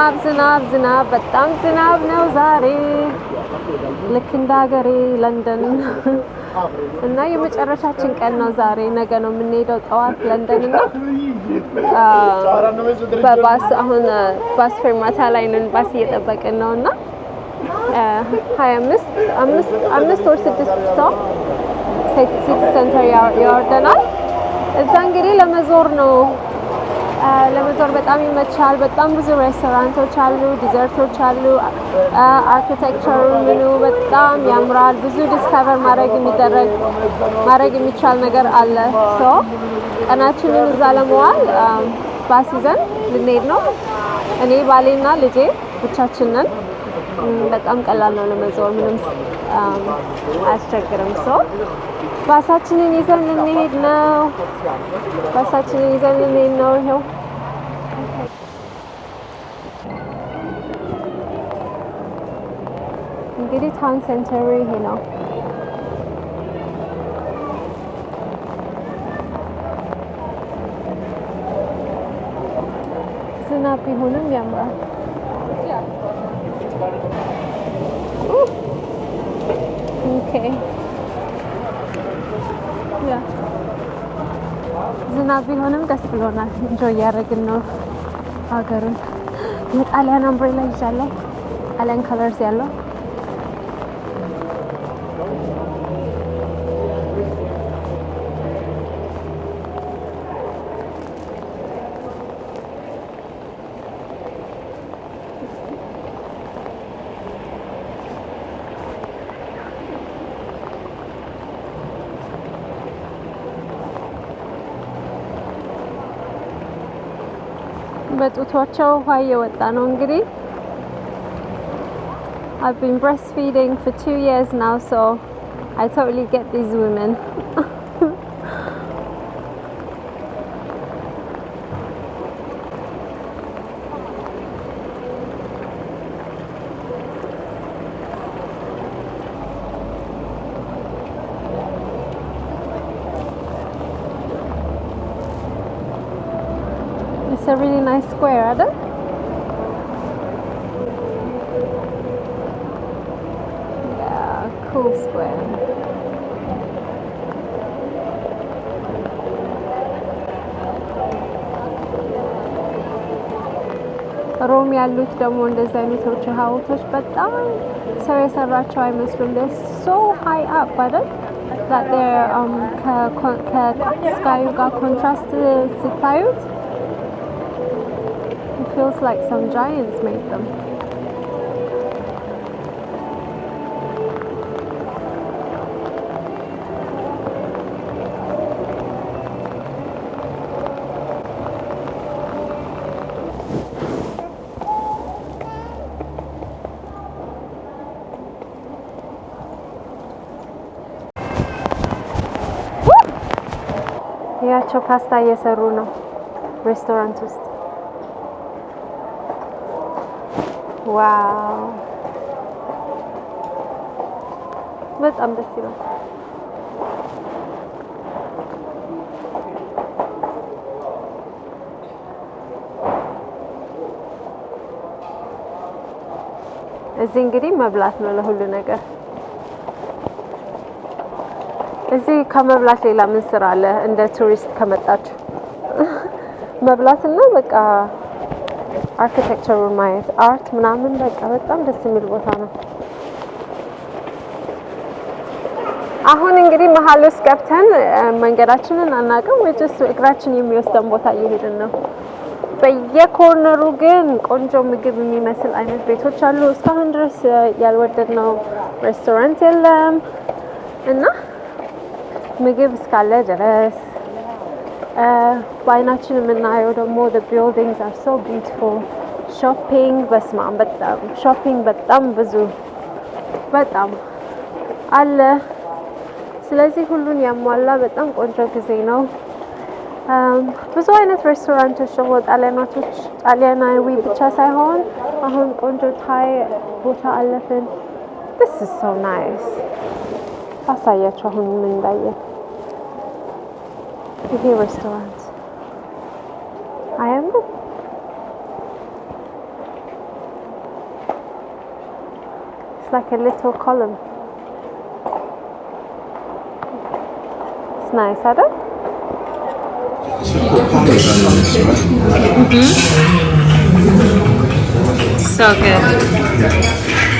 ዝናብ በጣም ዝናብ ነው ዛሬ ልክ እንደ ሀገሬ ለንደን እና የመጨረሻችን ቀን ነው ዛሬ። ነገ ነው የምንሄደው ጠዋት ለንደን እና በባስ አሁን ባስ ፌርማታ ላይ ነን። ባስ እየጠበቅን ነው እና 5 ወር 6 ሰው ሲቲ ሴንተር ያወርደናል። እዛ እንግዲህ ለመዞር ነው። ለመዞር በጣም ይመቻል። በጣም ብዙ ሬስቶራንቶች አሉ፣ ዲዘርቶች አሉ። አርኪቴክቸሩ ምኑ በጣም ያምራል። ብዙ ዲስከቨር ማድረግ የሚቻል ነገር አለ። ሶ ቀናችንን እዛ ለመዋል ባስ ይዘን ልንሄድ ነው። እኔ ባሌና ልጄ ብቻችንን። በጣም ቀላል ነው ለመዞር፣ ምንም አያስቸግርም። ሶ ባሳችንን ይዘን ልንሄድ ነው። ይሄው እንግዲህ ታውን ሴንተሩ ይሄ ነው። ዝናብ ቢሆንም ያምራል። ዝናብ ቢሆንም ደስ ብሎናል። ኢንጆይ እያደረግን ነው ሀገሩን። የጣሊያን አምብሬላ ይዣለሁ፣ ጣሊያን ከለርስ ያለው በጡቷቸው ውሃ እየወጣ ነው እንግዲህ። I've been breastfeeding for 2 years now, so I totally get these women. It's a really nice square, Adam. Yeah, cool square. ሮም ያሉት ደግሞ እንደዚህ አይነቶች ሀውልቶች በጣም ሰው የሰራቸው አይመስሉም። they're so high up አይደል? that they're ከስካዩ ጋር ኮንትራስት ስታዩት it feels like some giants made them. ያቸው ፓስታ እየሰሩ ነው ሬስቶራንት ውስጥ። ዋው በጣም ደስ ይላል። እዚህ እንግዲህ መብላት ነው ለሁሉ ነገር። እዚህ ከመብላት ሌላ ምን ስራ አለ? እንደ ቱሪስት ከመጣችሁ መብላትና በቃ አርኪቴክቸሩን ማየት፣ አርት ምናምን በቃ በጣም ደስ የሚል ቦታ ነው። አሁን እንግዲህ መሀል ውስጥ ገብተን መንገዳችንን አናውቅም፣ ወይስ እግራችን የሚወስደን ቦታ እየሄድን ነው። በየኮርነሩ ግን ቆንጆ ምግብ የሚመስል አይነት ቤቶች አሉ። እስካሁን ድረስ ያልወደድነው ሬስቶራንት የለም እና ምግብ እስካለ ድረስ በአይናችን የምናየው ደግሞ the buildings are so beautiful. shopping በጣም ብዙ በጣም አለ። ስለዚህ ሁሉን ያሟላ በጣም ቆንጆ ጊዜ ነው። ብዙ አይነት ሬስቶራንቶች ደግሞ ጣሊያናዊ ብቻ ሳይሆን አሁን ቆንጆ ታይ ቦታ አለፍን። this is so nice. አሳያችሁ አሁን ምን እንዳየን። ይሄ ሬስቶራንት አያምርም? like a little column. It's nice, Adam. So good.